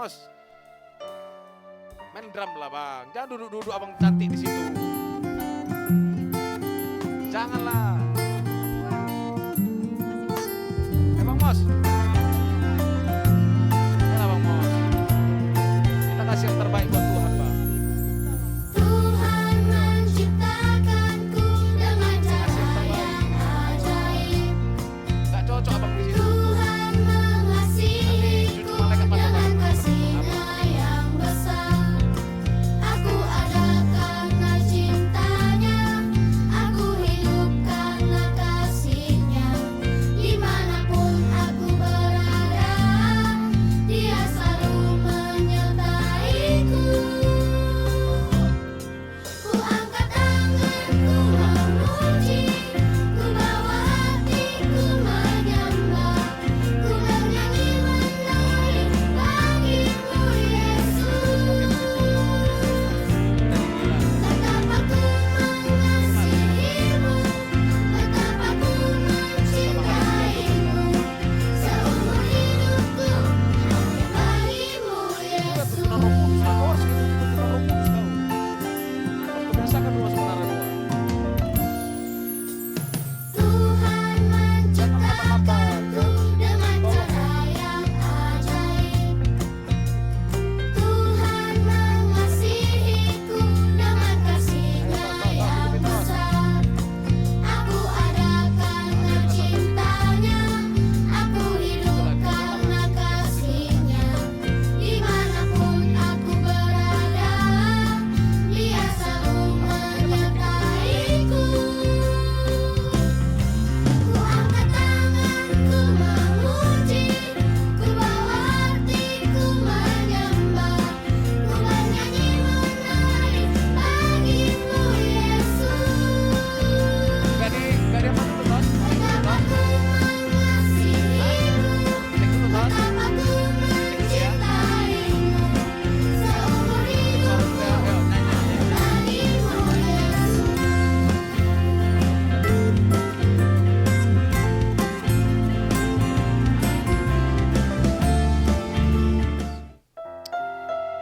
Mos. Main drum lah bang. Jangan duduk-duduk abang cantik di situ. Janganlah. Bang Mos. Janganlah Bang Mos. Kita kasih yang terbaik buat Tuhan bang. Tuhan menciptakanku dengan cara yang ajaib. Gak cocok abang di situ. Tuhan mengasihiku dengan kasih-Nya yang besar. Aku ada karena cintanya, aku hidup karena kasih-Nya. Dimanapun aku berada, Dia selalu menyertaiku. Ku angkat tanganku memuji, ku bawa hatiku menyembah, ku bernyanyi menari bagimu Yesus. Betapa ku mengasihimu, betapa ku mencintaimu, seumur hidupku hanya bagimu Yesus. Kebiasakan dulu masuk menara dua. Tuhan menciptakanku dengan cara yang ajaib. Tuhan mengasihiku dengan kasih-Nya yang besar. Aku ada karena cintanya, aku hidup karena kasih-Nya. Dimanapun aku berada, Dia selalu menyertaiku. Ku angkat tanganku memuji, ku bawa hatiku menyembah, ku bernyanyi menari bagimu Yesus. Gak ada yang masuk tuh, Bos. Betapa ku mengasihimu, Cek dulu, Bos. betapa ku mencintaimu, seumur hidupku Ayo, nyanyi. bagimu Yesus.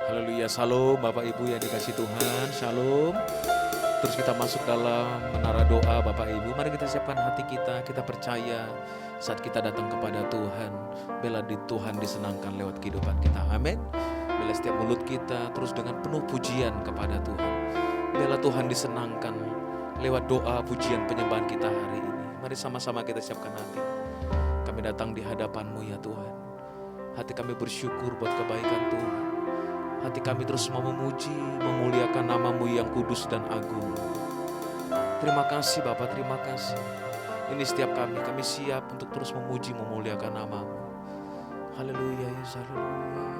Haleluya, shalom Bapak Ibu yang dikasih Tuhan, shalom. Terus kita masuk dalam menara doa Bapak Ibu. Mari kita siapkan hati kita percaya saat kita datang kepada Tuhan. Bila di Tuhan disenangkan lewat kehidupan kita, amin. Bila setiap mulut kita terus dengan penuh pujian kepada Tuhan. Bila Tuhan disenangkan lewat doa, pujian, penyembahan kita hari ini. Mari sama-sama kita siapkan hati. Kami datang di hadapan-Mu ya Tuhan. Hati kami bersyukur buat kebaikan Tuhan. Hati kami terus mau memuji, memuliakan nama-Mu yang kudus dan agung. Terima kasih Bapa, terima kasih. Ini setiap kami siap untuk terus memuji, memuliakan nama-Mu. Haleluya, Yesus, haleluya.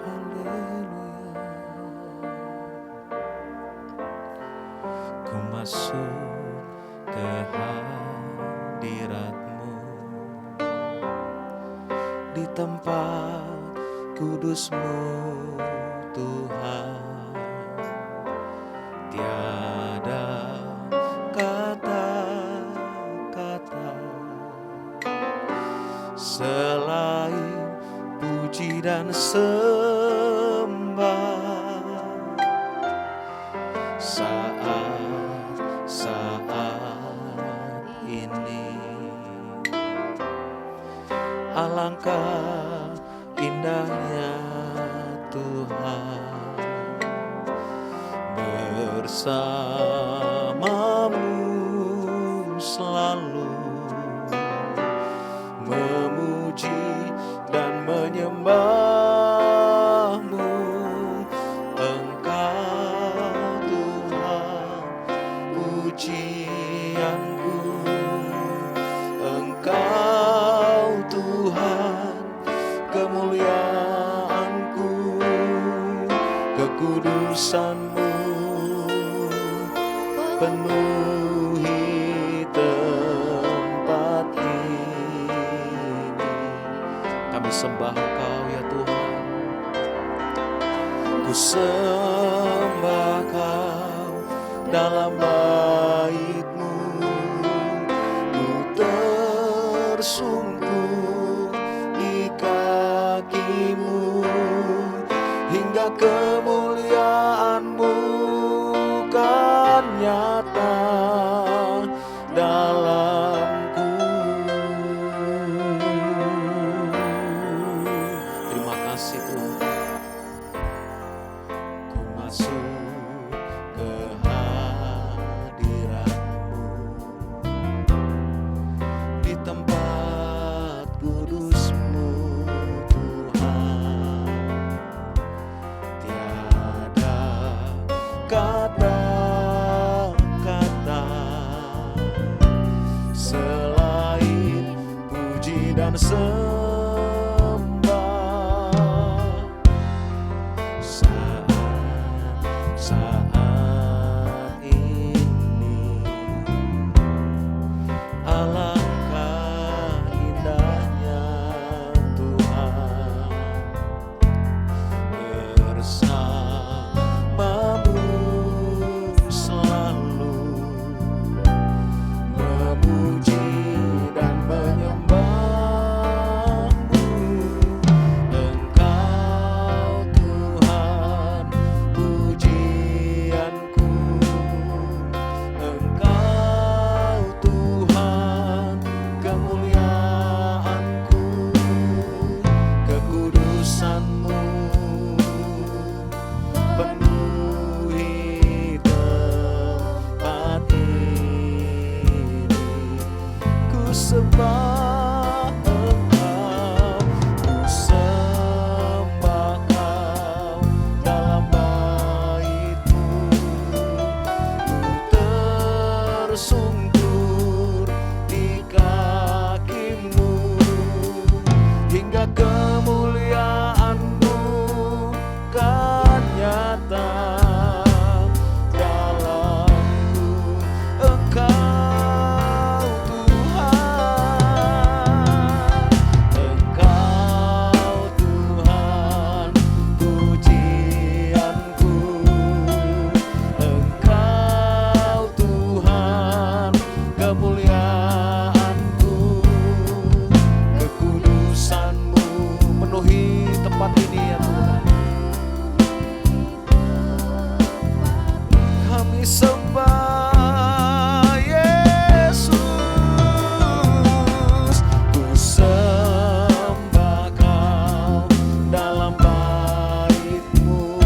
Haleluya. Ku masuk ke hadirat-Mu di tempat kudus-Mu Tuhan. Tiada kata-kata selain puji dan sembah. Saat ini alangkah indahnya Tuhan bersama-Mu selalu memuji dan menyembah-Mu. Engkau Tuhan pujianku, Engkau Tuhan kemuliaanku, kekudusan-Mu penuhi tempat ini. Kami sembah Engkau ya Tuhan. Ku sembah Kau dalam bait-Mu. Ku tersungkur di kaki-Mu. hingga kemuliaan-Mu kan nyata dalamku. Terima kasih Tuhan. Ku masuk ke hadirat-Mu di tempat kudus-Mu Tuhan. Tiada kata-kata selain puji dan sembah. Saat ini alangkah indahnya Tuhan bersama-Mu selalu memuji dan menyembah-Mu. Engkau Tuhan pujianku, Engkau Tuhan kemuliaanku, kekudusan-Mu penuhi tempat ini. Ku sembah Engkau, ku sembah Kau dalam bait-Mu. Ku tersungkur di kaki-Mu hingga kemuliaan-Mu kan nyata dalamku. Engkau Tuhan, Engkau Tuhan pujianku, Engkau Tuhan kemuliaanku, kekudusan-Mu penuhi tempat ini ya Tuhan. Kami sembah Yesus, ku sembah Kau dalam bait-Mu.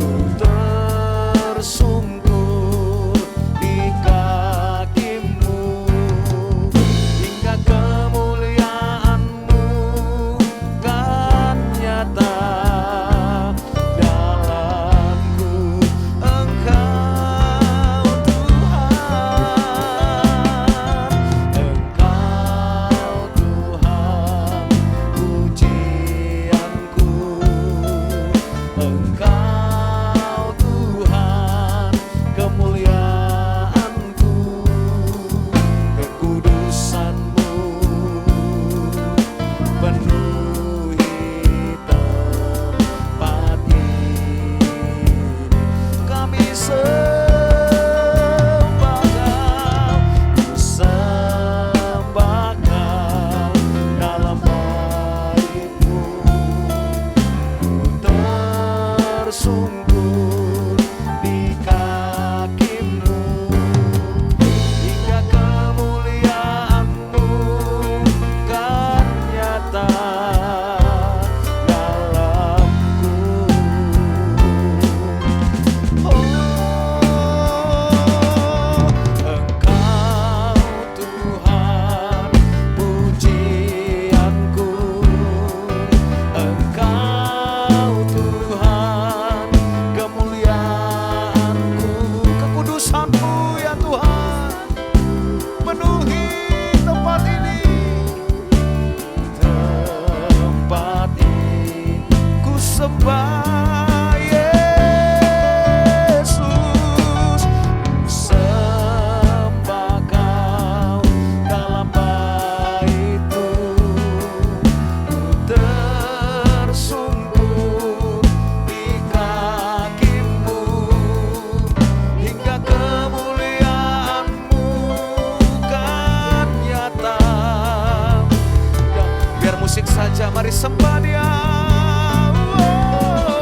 Ku tersungkur di kaki-Mu hingga kemuliaan-Mu kan nyata dalamku. Engkau Tuhan, Engkau Tuhan pujianku, Engkau Tuhan kemuliaanku, kekudusan-Mu penuhi tempat ini. Kami sembah Kau, ku sembah Kau dalam bait-Mu. Ku tersungkur di kaki-Mu hingga kemuliaan-Mu kan nyata dalamku. Oh, Engkau Tuhan pujianku, Engkau Tuhan kemuliaanku, kekudusan-Mu ya Tuhan penuhi tempat ini. Tempat ini ku sembah Yesus, ku sembah Kau dalam bait-Mu. Ku tersungkur di kaki-Mu hingga kemuliaan-Mu kan nyata. Dan biar musik saja, mari sembah Dia. Oh.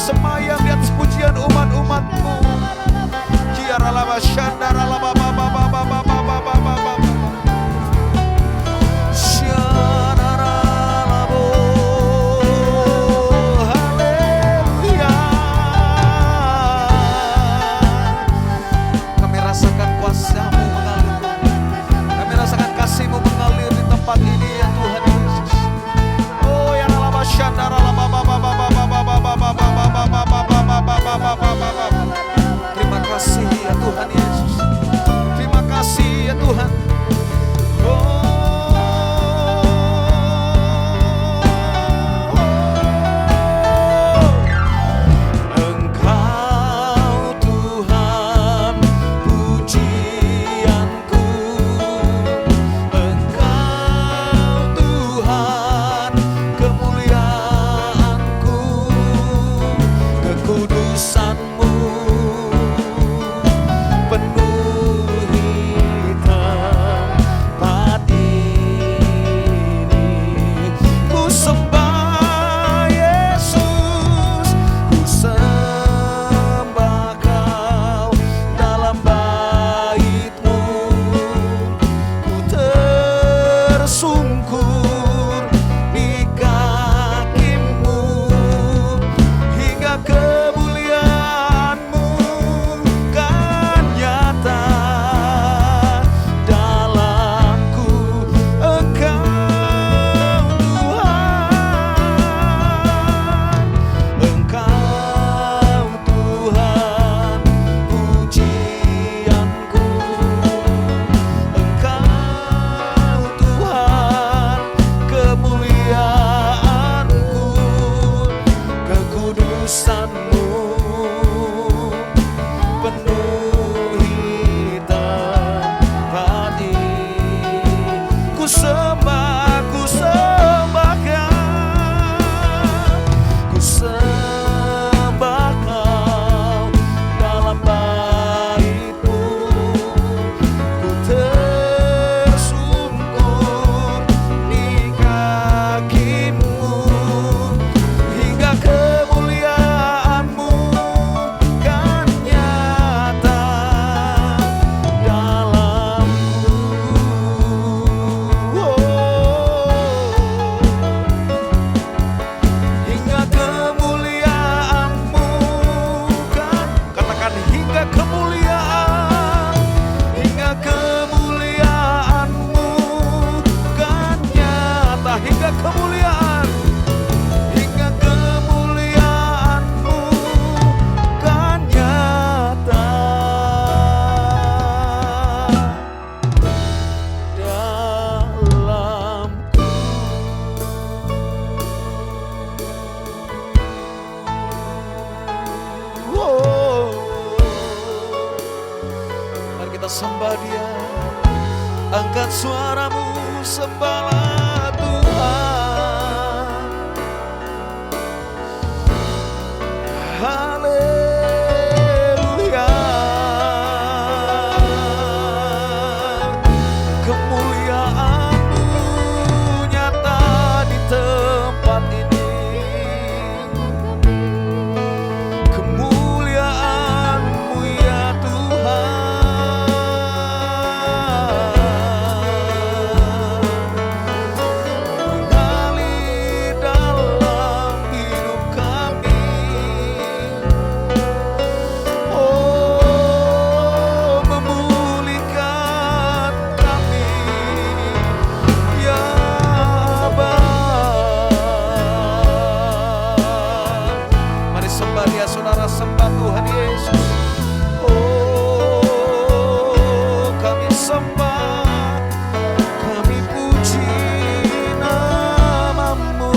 bersemayam di atas pujian umat-umat-Mu. Kiaralaba shandaralaba baba baba baba baba baba. Shandaralabo. Haleluya. Kami rasakan kuasa-Mu mengalir. Kami rasakan kasih-Mu mengalir di tempat ini ya Tuhan Yesus. Oh ya alaba shandaralaba baba baba baba baba baba baba. Terima kasih ya Tuhan Yesus. Terima kasih ya Tuhan. Engkau Tuhan pujianku, Engkau Tuhan kemuliaanku, kekudusan-Mu penuhi tempat ini. Ku sembah Yesus, ku sembah Kau dalam bait-Mu. Ku tersungkur di kaki-Mu hingga kemuliaan-Mu kan nyata dalamku. Engkau Tuhan pujianku, Engkau Tuhan kemuliaanku, kekudusan-Mu penuhi tempat ini. Ku sembah Kau, ku sembah Kau dalam bait-Mu. Ku tersungkur di kaki-Mu hingga kemuliaan-Mu kan nyata dalamku. Hingga kemuliaan-Mu kan, katakan hingga kemuliaan-Mu kan nyata. Hingga kemuliaan-Mu kan nyata dalamku. Mari kita sembah Dia. Angkat suaramu, sembahlah Tuhan. Haleluya. Kemuliaan-Mu nyata di tempat ini. Kemuliaan-Mu ya Tuhan mengalir dalam hidup kami. Oh, memulihkan kami ya Bapa. Mari sembah Dia saudara, sembah Tuhan Yesus. Oh, kami sembah, kami puji nama-Mu.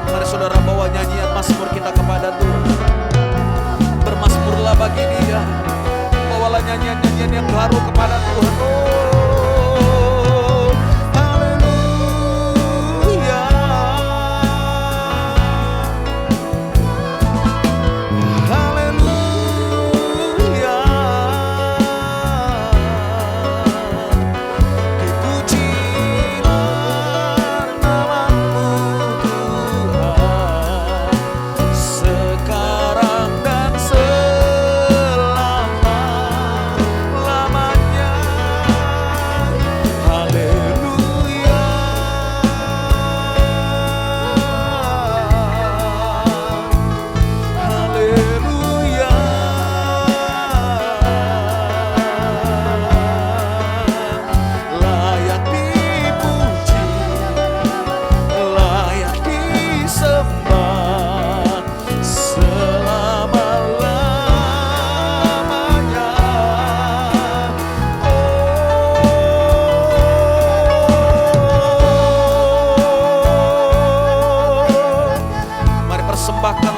Mari saudara bawa nyanyian mazmur kita kepada Tuhan. Bermazmurlah bagi Dia. Bawalah nyanyian-nyanyian yang baru kepada Tuhan. Oh, haleluya. Haleluya.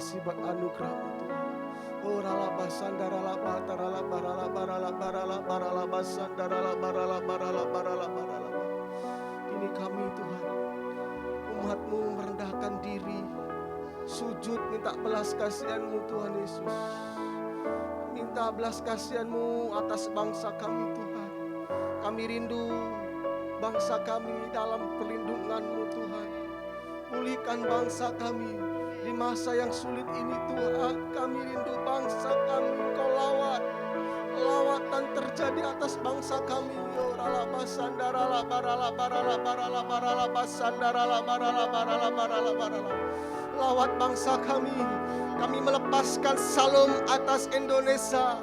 kasih buat anugerah-Mu Tuhan. Oh ralaba sandaralaba taralaba ralaba ralaba ralaba ralaba sandaralaba ralaba ralaba ralaba ralaba. Kini kami Tuhan, umat-Mu merendahkan diri, sujud minta belas kasihan-Mu Tuhan Yesus. Minta belas kasihan-Mu atas bangsa kami Tuhan. Kami rindu bangsa kami dalam perlindungan-Mu Tuhan. Pulihkan bangsa kami di masa yang sulit ini Tuhan. Kami rindu bangsa kami Kau lawat. Lawatan terjadi atas bangsa kami. Yo ralaba sandaralaba ralaba ralaba ralaba ralaba sandaralaba ralaba ralaba ralaba ralaba. Lawat bangsa kami. Kami melepaskan salom atas Indonesia.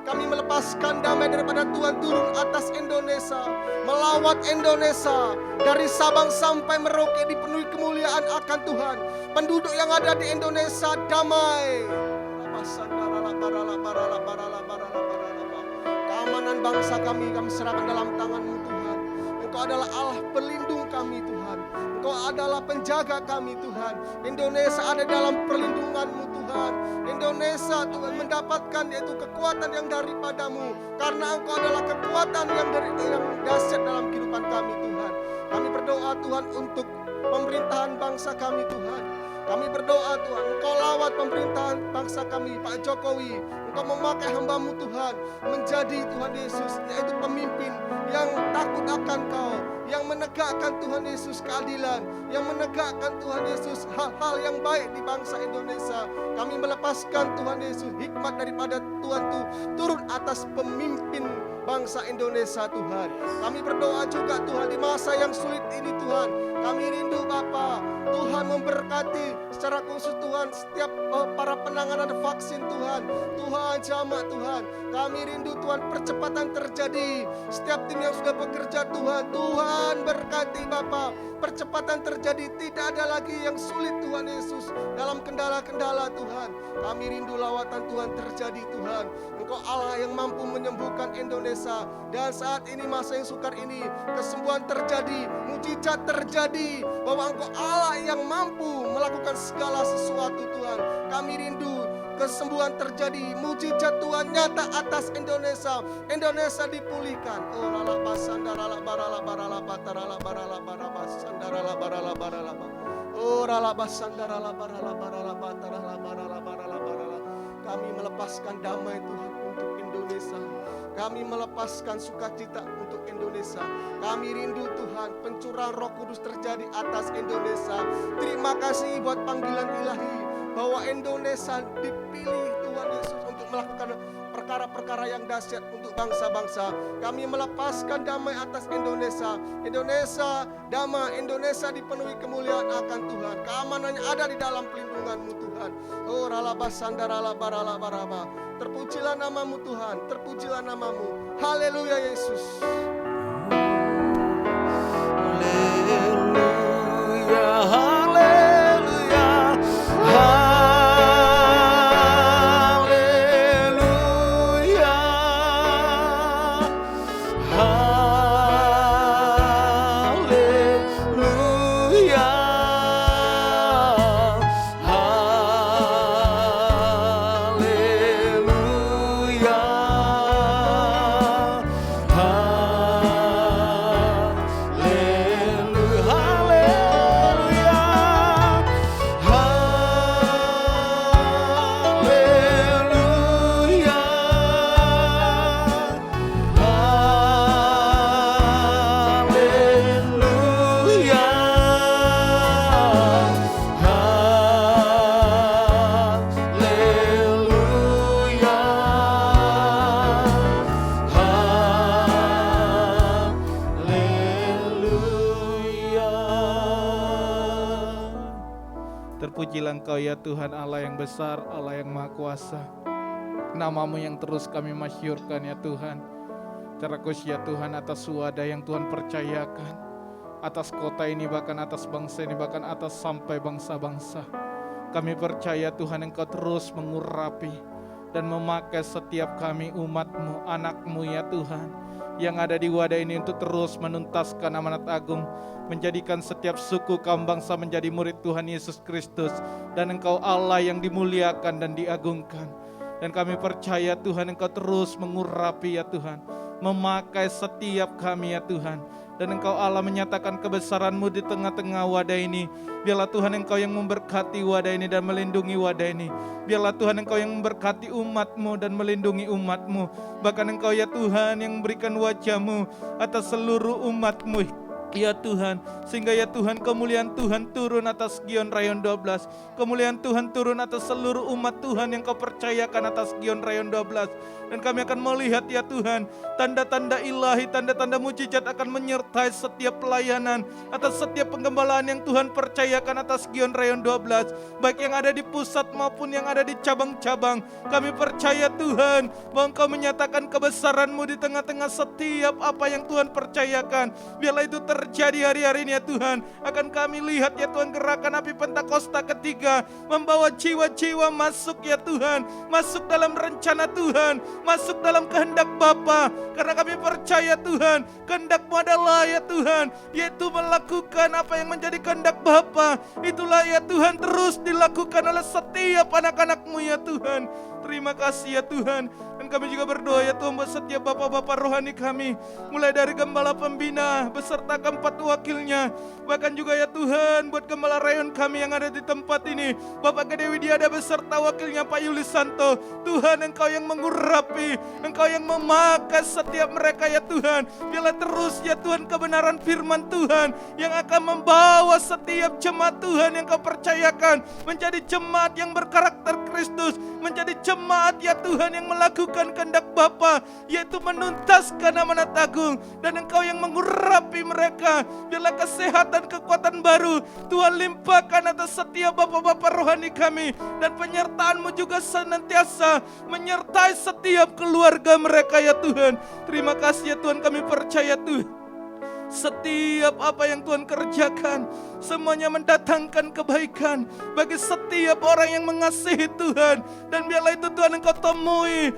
Kami melepaskan damai daripada Tuhan turun atas Indonesia. Melawat Indonesia. Dari Sabang sampai Merauke dipenuhi kemuliaan akan Tuhan. Penduduk yang ada di Indonesia damai. Keamanan bangsa kami serahkan dalam tangan-Mu Tuhan. Engkau adalah Allah pelindung kami Tuhan. Engkau adalah penjaga kami Tuhan. Indonesia ada dalam perlindungan-Mu Tuhan. Indonesia Tuhan mendapatkan yaitu kekuatan yang daripada-Mu. Karena Engkau adalah kekuatan yang dahsyat dalam kehidupan kami Tuhan. Kami berdoa Tuhan untuk pemerintahan bangsa kami Tuhan. Kami berdoa Tuhan, Engkau lawat pemerintahan bangsa kami, Pak Jokowi. Engkau memakai hamba-Mu Tuhan, menjadi Tuhan Yesus, yaitu pemimpin yang takut akan Kau, yang menegakkan Tuhan Yesus keadilan, yang menegakkan Tuhan Yesus hal-hal yang baik di bangsa Indonesia. Kami melepaskan Tuhan Yesus hikmat daripada Tuhan itu turun atas pemimpin bangsa Indonesia Tuhan. Kami berdoa juga Tuhan di masa yang sulit ini Tuhan. Kami rindu Bapa, Tuhan memberkati secara khusus Tuhan setiap para penanganan vaksin Tuhan. Tuhan jamaah Tuhan. Kami rindu Tuhan percepatan terjadi. Setiap tim yang sudah bekerja Tuhan. Tuhan berkati Bapa. Percepatan terjadi. Tidak ada lagi yang sulit Tuhan Yesus. Dalam kendala-kendala Tuhan. Kami rindu lawatan Tuhan terjadi Tuhan. Engkau Allah yang mampu menyembuhkan Indonesia. Dan saat ini masa yang sukar ini. Kesembuhan terjadi. Mujizat terjadi. Bahwa Engkau Allah yang mampu melakukan segala sesuatu Tuhan. Kami rindu kesembuhan terjadi, mujizat Tuhan nyata atas Indonesia. Indonesia dipulihkan. Oh lala basandara barala barala batarala barala barala sandara barala barala. Oh lala basandara barala barala batarala barala barala barala. Kami melepaskan damai Tuhan untuk Indonesia. Kami melepaskan sukacita untuk Indonesia. Kami rindu Tuhan pencurahan Roh Kudus terjadi atas Indonesia. Terima kasih buat panggilan ilahi bahwa Indonesia dipilih Tuhan Yesus untuk melakukan perkara-perkara yang dahsyat untuk bangsa-bangsa. Kami melepaskan damai atas Indonesia. Indonesia damai, Indonesia dipenuhi kemuliaan akan Tuhan. Keamanannya ada di dalam pelindungan-Mu Tuhan. Oh ralaba sandarala barala baraba. Terpujilah nama-Mu Tuhan, terpujilah nama-Mu. Haleluya Yesus. Haleluya, haleluya, haleluya, Terpujilah Engkau ya Tuhan Allah yang besar, Allah yang maha kuasa. Nama-Mu yang terus kami masyhurkan ya Tuhan. Terkhusus ya Tuhan atas wadah yang Tuhan percayakan. Atas kota ini, bahkan atas bangsa ini, bahkan atas sampai bangsa-bangsa. Kami percaya Tuhan Engkau terus mengurapi dan memakai setiap kami umat-Mu, anak-Mu ya Tuhan. yang ada di wadah ini untuk terus menuntaskan amanat agung, menjadikan setiap suku kaum bangsa menjadi murid Tuhan Yesus Kristus, dan Engkau Allah yang dimuliakan dan diagungkan. Dan kami percaya Tuhan, Engkau terus mengurapi ya Tuhan, memakai setiap kami ya Tuhan. Dan Engkau Allah menyatakan kebesaran-Mu di tengah-tengah wadah ini. Biarlah Tuhan Engkau yang memberkati wadah ini dan melindungi wadah ini. Biarlah Tuhan Engkau yang memberkati umat-Mu dan melindungi umat-Mu. Bahkan Engkau ya Tuhan yang memberikan wajah-Mu atas seluruh umat-Mu ya Tuhan, sehingga ya Tuhan kemuliaan Tuhan turun atas Gion Rayon 12. Kemuliaan Tuhan turun atas seluruh umat Tuhan yang Kau percayakan atas Gion Rayon 12. Dan kami akan melihat ya Tuhan, tanda-tanda ilahi, tanda-tanda mujizat akan menyertai setiap pelayanan, atas setiap penggembalaan yang Tuhan percayakan atas Gion Rayon 12, baik yang ada di pusat maupun yang ada di cabang-cabang. Kami percaya Tuhan bahwa Engkau menyatakan kebesaran-Mu di tengah-tengah setiap apa yang Tuhan percayakan. Biarlah itu terjadi hari-hari ini ya Tuhan. Akan kami lihat ya Tuhan gerakan api Pentakosta ketiga, membawa jiwa-jiwa masuk ya Tuhan, masuk dalam rencana Tuhan, masuk dalam kehendak Bapa. Karena kami percaya Tuhan, kehendak-Mu adalah ya Tuhan, yaitu melakukan apa yang menjadi kehendak Bapa. Itulah ya Tuhan terus dilakukan oleh setiap anak-anak-Mu ya Tuhan. Terima kasih ya Tuhan. Dan kami juga berdoa ya Tuhan buat setiap bapak-bapak rohani kami, mulai dari gembala pembina beserta keempat wakilnya, bahkan juga ya Tuhan buat gembala rayon kami yang ada di tempat ini, Bapak Gede Widiada beserta wakilnya Pak Yulisanto. Tuhan Engkau yang mengurapi, Engkau yang memakai setiap mereka ya Tuhan. Biarlah terus ya Tuhan kebenaran firman Tuhan yang akan membawa setiap jemaat Tuhan yang Kau percayakan menjadi jemaat yang berkarakter Kristus, menjadi jemaat ya Tuhan yang melakukan kehendak Bapa, yaitu menuntaskan amanat agung. Dan Engkau yang mengurapi mereka. Biarlah kesehatan, kekuatan baru Tuhan limpahkan atas setiap bapak-bapak rohani kami, dan penyertaan-Mu juga senantiasa menyertai setiap keluarga mereka ya Tuhan. Terima kasih ya Tuhan, kami percaya Tuhan, setiap apa yang Tuhan kerjakan semuanya mendatangkan kebaikan bagi setiap orang yang mengasihi Tuhan. Dan biarlah itu Tuhan Engkau temui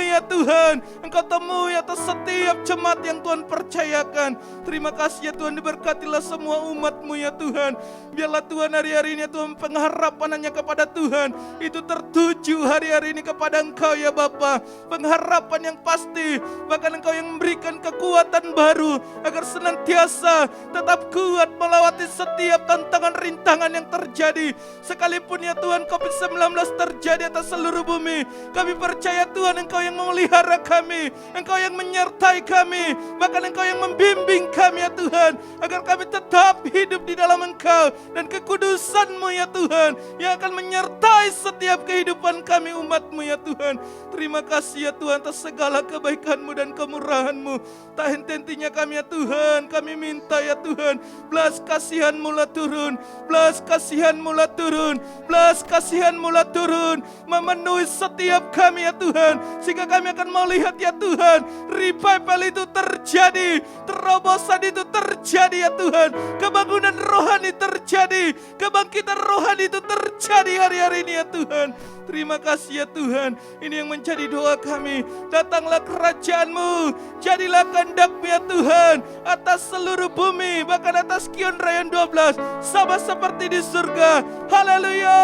ya Tuhan, Engkau temui atas setiap jemaat yang Tuhan percayakan. Terima kasih ya Tuhan, diberkatilah semua umat-Mu ya Tuhan. Biarlah Tuhan hari-hari ini ya Tuhan pengharapan hanya kepada Tuhan itu tertuju hari-hari ini kepada Engkau ya Bapa. Pengharapan yang pasti, bahkan Engkau yang memberikan kekuatan baru agar senantiasa tetap kuat melewati setiap tantangan rintangan yang terjadi. Sekalipun ya Tuhan COVID-19 terjadi atas seluruh bumi, kami percaya Tuhan Engkau yang memelihara kami, Engkau yang menyertai kami, bahkan Engkau yang membimbing kami ya Tuhan, agar kami tetap hidup di dalam Engkau, dan kekudusan-Mu ya Tuhan yang akan menyertai setiap kehidupan kami umat-Mu ya Tuhan. Terima kasih ya Tuhan atas segala kebaikan-Mu dan kemurahan-Mu. Tak henti-hentinya kami ya Tuhan, kami minta ya Tuhan, belas kasihan-Mu lah turun, belas kasihan-Mu lah turun, belas kasihan-Mu lah turun, memenuhi setiap kami ya Tuhan, sehingga kami akan melihat ya Tuhan, revival itu terjadi, terobosan itu terjadi ya Tuhan, kebangunan rohani terjadi, kebangkitan rohani itu terjadi hari-hari ini ya Tuhan. Terima kasih ya Tuhan, ini yang menjadi doa kami. Datanglah kerajaan-Mu, jadilah kehendak-Mu ya Tuhan, atas seluruh bumi, bahkan atas Gion Rayon 12, sama seperti di surga. Haleluya.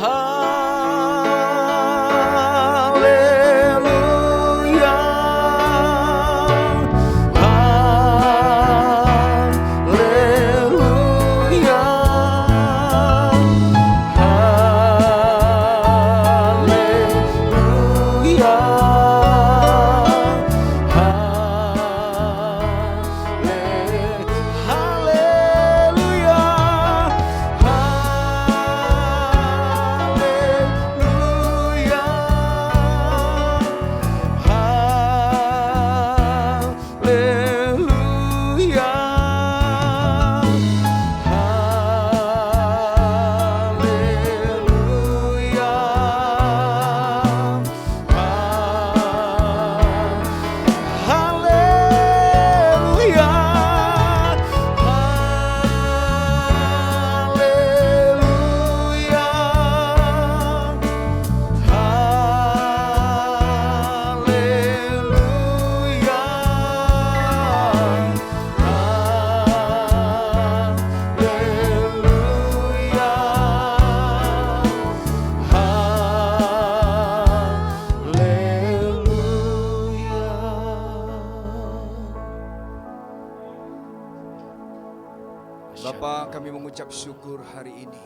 Haleluya. Haleluya. Haleluya. Haleluya. syukur hari ini.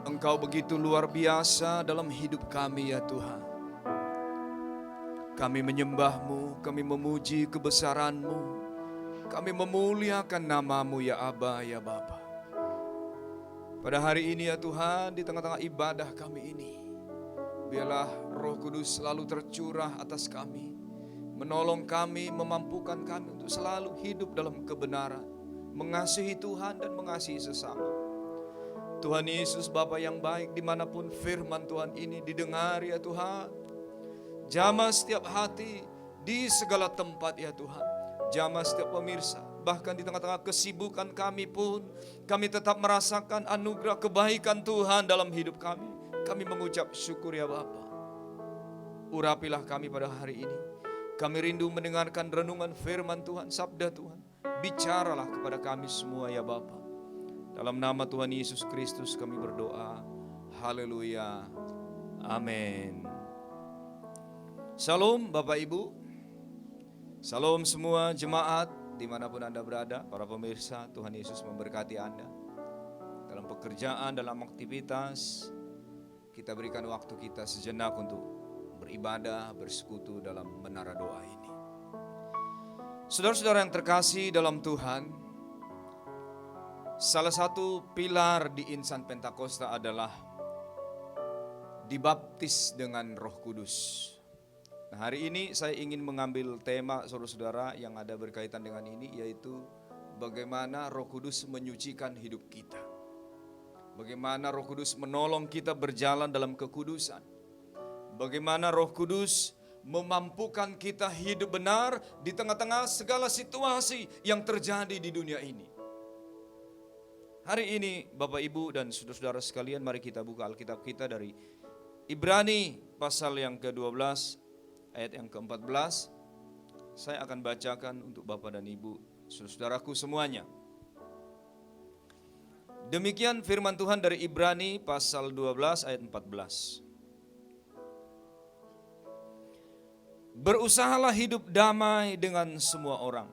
Engkau begitu luar biasa dalam hidup kami ya Tuhan. Kami menyembah-Mu, kami memuji kebesaran-Mu, kami memuliakan nama-Mu ya Aba ya Bapa. Pada hari ini ya Tuhan, di tengah-tengah ibadah kami ini, biarlah Roh Kudus selalu tercurah atas kami, menolong kami, memampukan kami untuk selalu hidup dalam kebenaran, mengasihi Tuhan dan mengasihi sesama. Tuhan Yesus Bapa yang baik, dimanapun firman Tuhan ini didengar ya Tuhan, jamah setiap hati di segala tempat ya Tuhan, jamah setiap pemirsa, bahkan di tengah-tengah kesibukan kami pun, kami tetap merasakan anugerah kebaikan Tuhan dalam hidup kami. Kami mengucap syukur ya Bapa. Urapilah kami pada hari ini. Kami rindu mendengarkan renungan firman Tuhan, sabda Tuhan. Bicaralah kepada kami semua ya Bapa. Dalam nama Tuhan Yesus Kristus kami berdoa. Haleluya. Amin. Shalom Bapak Ibu. Shalom semua jemaat dimanapun Anda berada. Para pemirsa, Tuhan Yesus memberkati Anda. Dalam pekerjaan, dalam aktivitas, kita berikan waktu kita sejenak untuk beribadah, bersekutu dalam menara doa ini. Saudara-saudara yang terkasih dalam Tuhan, salah satu pilar di Insan Pentakosta adalah dibaptis dengan Roh Kudus. Nah, hari ini saya ingin mengambil tema saudara-saudara yang ada berkaitan dengan ini, yaitu bagaimana Roh Kudus menyucikan hidup kita. Bagaimana Roh Kudus menolong kita berjalan dalam kekudusan. Bagaimana Roh Kudus memampukan kita hidup benar di tengah-tengah segala situasi yang terjadi di dunia ini. Hari ini Bapak Ibu dan saudara-saudara sekalian, mari kita buka Alkitab kita dari Ibrani pasal yang ke-12 ayat yang ke-14. Saya akan bacakan untuk Bapak dan Ibu, saudaraku semuanya. Demikian firman Tuhan dari Ibrani pasal 12 ayat 14. Berusahalah hidup damai dengan semua orang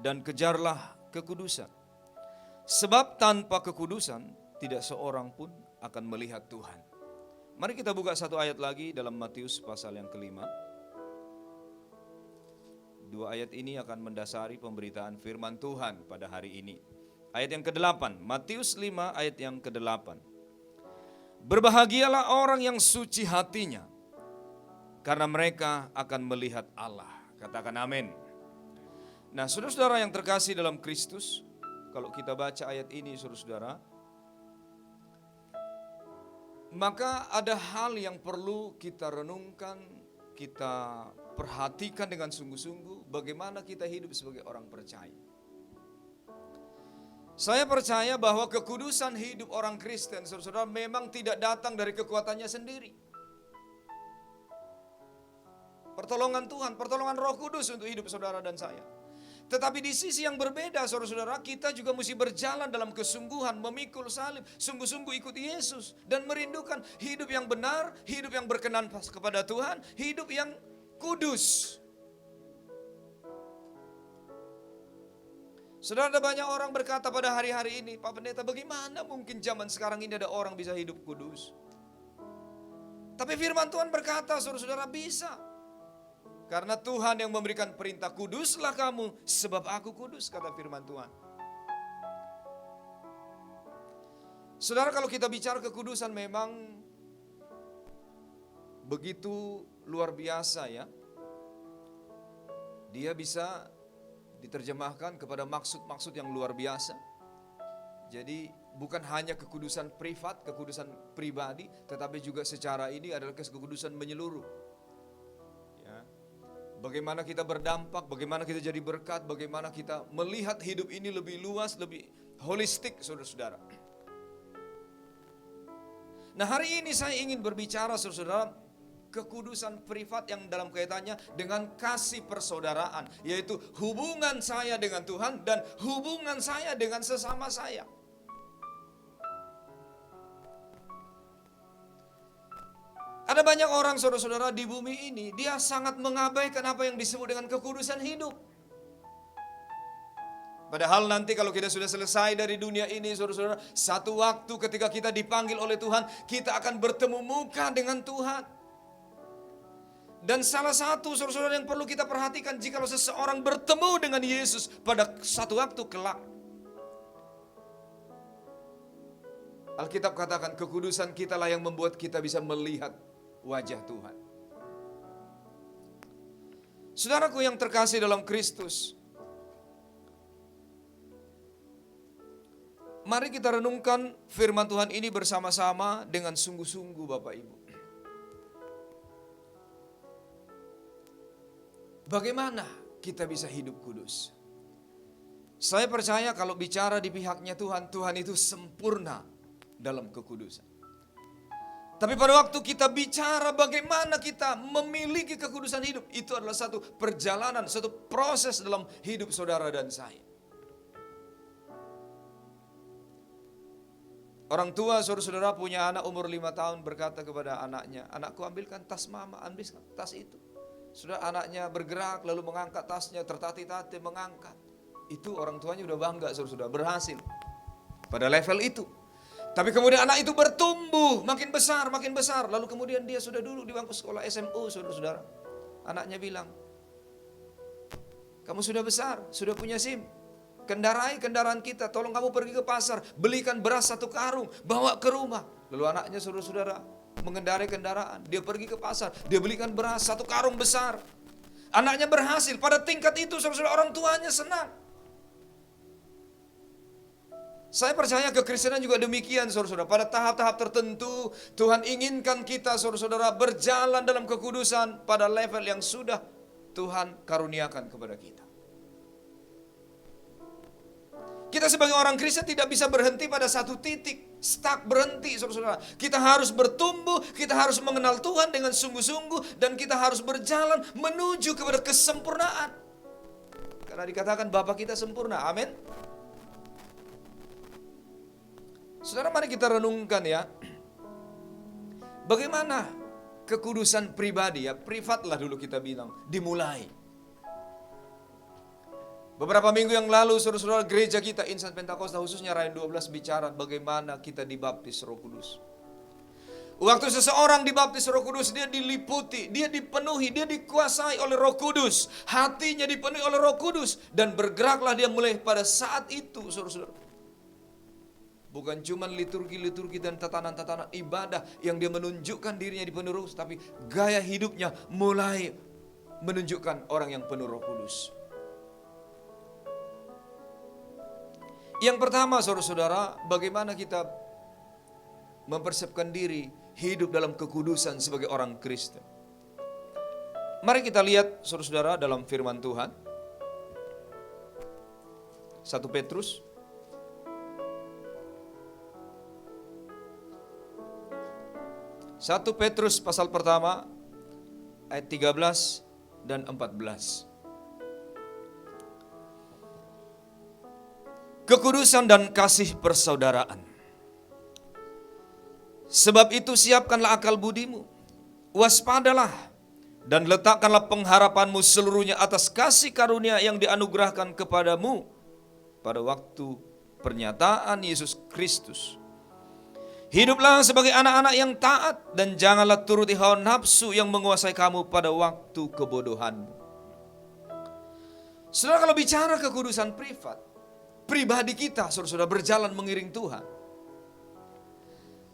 dan kejarlah kekudusan. Sebab tanpa kekudusan tidak seorang pun akan melihat Tuhan. Mari kita buka satu ayat lagi dalam Matius pasal yang ke-5. Dua ayat ini akan mendasari pemberitaan firman Tuhan pada hari ini. Ayat yang ke-8, Matius 5 ayat yang ke-8. Berbahagialah orang yang suci hatinya, karena mereka akan melihat Allah. Katakan amin. Nah, saudara-saudara yang terkasih dalam Kristus, kalau kita baca ayat ini saudara-saudara, maka ada hal yang perlu kita renungkan, kita perhatikan dengan sungguh-sungguh bagaimana kita hidup sebagai orang percaya. Saya percaya bahwa kekudusan hidup orang Kristen, saudara-saudara, memang tidak datang dari kekuatannya sendiri. Pertolongan Tuhan, pertolongan Roh Kudus untuk hidup saudara dan saya. Tetapi di sisi yang berbeda saudara-saudara, kita juga mesti berjalan dalam kesungguhan, memikul salib, sungguh-sungguh ikuti Yesus, dan merindukan hidup yang benar, hidup yang berkenan kepada Tuhan, hidup yang kudus. Saudara, ada banyak orang berkata pada hari-hari ini, Pak Pendeta, bagaimana mungkin zaman sekarang ini ada orang bisa hidup kudus? Tapi firman Tuhan berkata, saudara-saudara, bisa. Karena Tuhan yang memberikan perintah, kuduslah kamu sebab aku kudus, kata firman Tuhan. Saudara, kalau kita bicara kekudusan memang begitu luar biasa ya. Dia bisa diterjemahkan kepada maksud-maksud yang luar biasa. Jadi bukan hanya kekudusan privat, kekudusan pribadi, tetapi juga secara ini adalah kekudusan menyeluruh. Bagaimana kita berdampak, bagaimana kita jadi berkat, bagaimana kita melihat hidup ini lebih luas, lebih holistik, saudara-saudara. Nah, hari ini saya ingin berbicara, saudara-saudara, kekudusan privat yang dalam kaitannya dengan kasih persaudaraan, yaitu hubungan saya dengan Tuhan dan hubungan saya dengan sesama saya. Ada banyak orang saudara-saudara di bumi ini, dia sangat mengabaikan apa yang disebut dengan kekudusan hidup. Padahal nanti kalau kita sudah selesai dari dunia ini, saudara-saudara, satu waktu ketika kita dipanggil oleh Tuhan, kita akan bertemu muka dengan Tuhan. Dan salah satu, saudara-saudara, yang perlu kita perhatikan, jika seseorang bertemu dengan Yesus pada satu waktu kelak, Alkitab katakan kekudusan kitalah yang membuat kita bisa melihat wajah Tuhan. Saudaraku yang terkasih dalam Kristus, mari kita renungkan firman Tuhan ini bersama-sama dengan sungguh-sungguh Bapak Ibu. Bagaimana kita bisa hidup kudus? Saya percaya kalau bicara di pihaknya Tuhan, Tuhan itu sempurna dalam kekudusan. Tapi pada waktu kita bicara bagaimana kita memiliki kekudusan hidup, itu adalah satu perjalanan, satu proses dalam hidup saudara dan saya. Orang tua saudara-saudara punya anak umur 5 tahun berkata kepada anaknya, "Anakku, ambilkan tas mama, ambilkan tas itu." Sudah anaknya bergerak lalu mengangkat tasnya, tertatih-tatih mengangkat. Itu orang tuanya udah bangga saudara-saudara, berhasil pada level itu. Tapi kemudian anak itu bertumbuh, makin besar. Lalu kemudian dia sudah duduk di bangku sekolah SMU, saudara-saudara. Anaknya bilang, "Kamu sudah besar, sudah punya SIM. Kendarai kendaraan kita, tolong kamu pergi ke pasar, belikan beras 1 karung, bawa ke rumah." Lalu anaknya, saudara-saudara, mengendarai kendaraan. Dia pergi ke pasar, dia belikan beras 1 karung besar. Anaknya berhasil, pada tingkat itu saudara-saudara orang tuanya senang. Saya percaya kekristenan juga demikian saudara-saudara. Pada tahap-tahap tertentu Tuhan inginkan kita saudara-saudara berjalan dalam kekudusan pada level yang sudah Tuhan karuniakan kepada kita. Kita sebagai orang Kristen tidak bisa berhenti pada satu titik, stuck, berhenti saudara-saudara. Kita harus bertumbuh, kita harus mengenal Tuhan dengan sungguh-sungguh, dan kita harus berjalan menuju kepada kesempurnaan. Karena dikatakan Bapa kita sempurna, amin. Saudara, mari kita renungkan ya, bagaimana kekudusan pribadi ya, privat lah dulu kita bilang, dimulai. Beberapa minggu yang lalu saudara-saudara gereja kita Insan Pentakosta khususnya Rayon 12 bicara bagaimana kita dibaptis Roh Kudus. Waktu seseorang dibaptis Roh Kudus, dia diliputi, dia dipenuhi, dia dikuasai oleh Roh Kudus, hatinya dipenuhi oleh Roh Kudus, dan bergeraklah dia mulai pada saat itu saudara-saudara. Bukan cuma liturgi-liturgi dan tatanan-tatanan ibadah yang dia menunjukkan dirinya dipenuhi Roh Kudus, tapi gaya hidupnya mulai menunjukkan orang yang penuh Roh Kudus. Yang pertama saudara-saudara, bagaimana kita mempersiapkan diri hidup dalam kekudusan sebagai orang Kristen. Mari kita lihat saudara-saudara dalam firman Tuhan. 1 Petrus pasal pertama ayat 13 dan 14. Kekudusan dan kasih persaudaraan. Sebab itu siapkanlah akal budimu, waspadalah, dan letakkanlah pengharapanmu seluruhnya atas kasih karunia yang dianugerahkan kepadamu pada waktu pernyataan Yesus Kristus. Hiduplah sebagai anak-anak yang taat, dan janganlah turuti hawa nafsu yang menguasai kamu pada waktu kebodohanmu. Saudara, kalau bicara kekudusan privat, pribadi kita saudara-saudara berjalan mengiring Tuhan.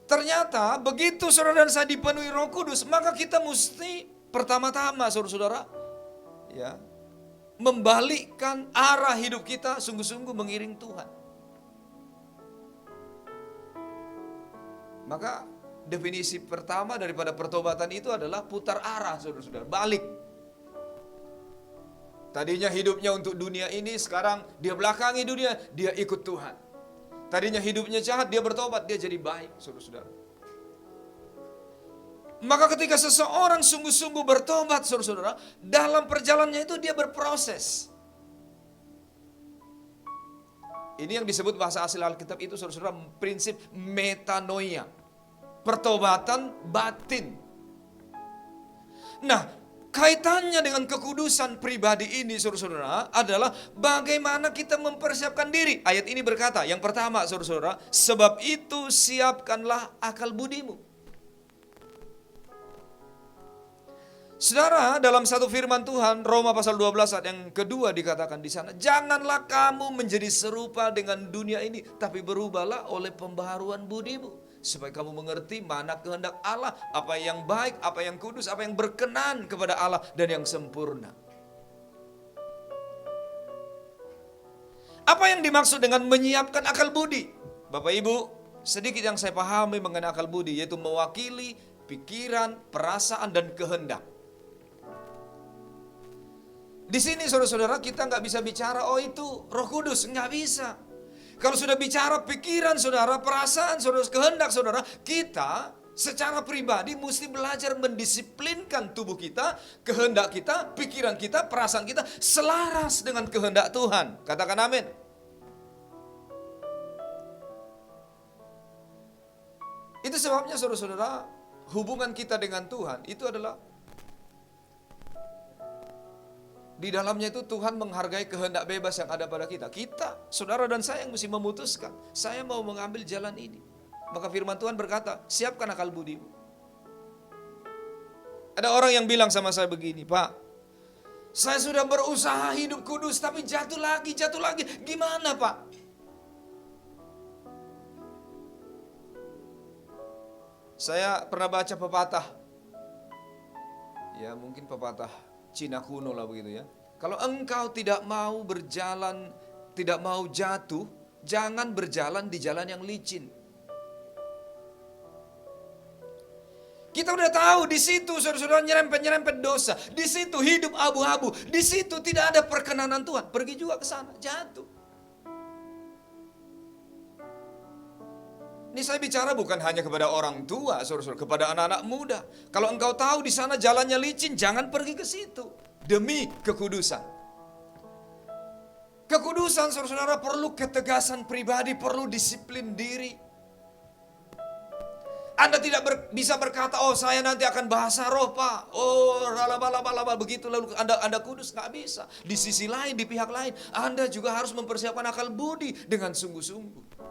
Ternyata begitu saudara dan saya dipenuhi Roh Kudus, maka kita mesti pertama-tama saudara-saudara ya, membalikkan arah hidup kita sungguh-sungguh mengiring Tuhan. Maka definisi pertama daripada pertobatan itu adalah putar arah saudara-saudara, balik. Tadinya hidupnya untuk dunia ini, sekarang dia belakangi dunia, dia ikut Tuhan. Tadinya hidupnya jahat, dia bertobat, dia jadi baik, saudara-saudara. Maka ketika seseorang sungguh-sungguh bertobat, saudara-saudara, dalam perjalanannya itu dia berproses. Ini yang disebut bahasa asli Alkitab itu, saudara-saudara, prinsip metanoia. Pertobatan batin. Nah, Kaitannya dengan kekudusan pribadi ini, saudara-saudara, adalah bagaimana kita mempersiapkan diri. Ayat ini berkata, yang pertama, saudara-saudara, sebab itu siapkanlah akal budimu. Saudara, dalam satu firman Tuhan, Roma pasal 12 ayat yang kedua dikatakan di sana, janganlah kamu menjadi serupa dengan dunia ini, tapi berubahlah oleh pembaharuan budimu, supaya kamu mengerti mana kehendak Allah, apa yang baik, apa yang kudus, apa yang berkenan kepada Allah, dan yang sempurna. Apa yang dimaksud dengan menyiapkan akal budi? Bapak Ibu, sedikit yang saya pahami mengenai akal budi, yaitu mewakili pikiran, perasaan, dan kehendak. Di sini saudara-saudara kita nggak bisa bicara, oh itu Roh Kudus, nggak bisa. Kalau sudah bicara pikiran saudara, perasaan saudara, kehendak saudara, kita secara pribadi mesti belajar mendisiplinkan tubuh kita, kehendak kita, pikiran kita, perasaan kita selaras dengan kehendak Tuhan. Katakan amin. Itu sebabnya saudara-saudara, hubungan kita dengan Tuhan itu adalah di dalamnya itu Tuhan menghargai kehendak bebas yang ada pada kita. Kita, saudara dan saya yang mesti memutuskan, saya mau mengambil jalan ini. Maka firman Tuhan berkata, siapkan akal budimu. Ada orang yang bilang sama saya begini, Pak, saya sudah berusaha hidup kudus, tapi jatuh lagi. Gimana Pak? Saya pernah baca pepatah. Ya mungkin pepatah Cina kuno lah begitu ya. Kalau engkau tidak mau berjalan, tidak mau jatuh, jangan berjalan di jalan yang licin. Kita udah tahu di situ saudara-saudara nyerempet dosa, di situ hidup abu-abu, di situ tidak ada perkenanan Tuhan. Pergi juga ke sana, jatuh. Ini saya bicara bukan hanya kepada orang tua, saudara-saudara, kepada anak-anak muda. Kalau engkau tahu di sana jalannya licin, jangan pergi ke situ demi kekudusan. Kekudusan, saudara-saudara, perlu ketegasan pribadi, perlu disiplin diri. Anda tidak bisa berkata, oh saya nanti akan bahasa roh Pak. Oh laba begitu lalu Anda kudus, nggak bisa. Di sisi lain, di pihak lain, Anda juga harus mempersiapkan akal budi dengan sungguh-sungguh.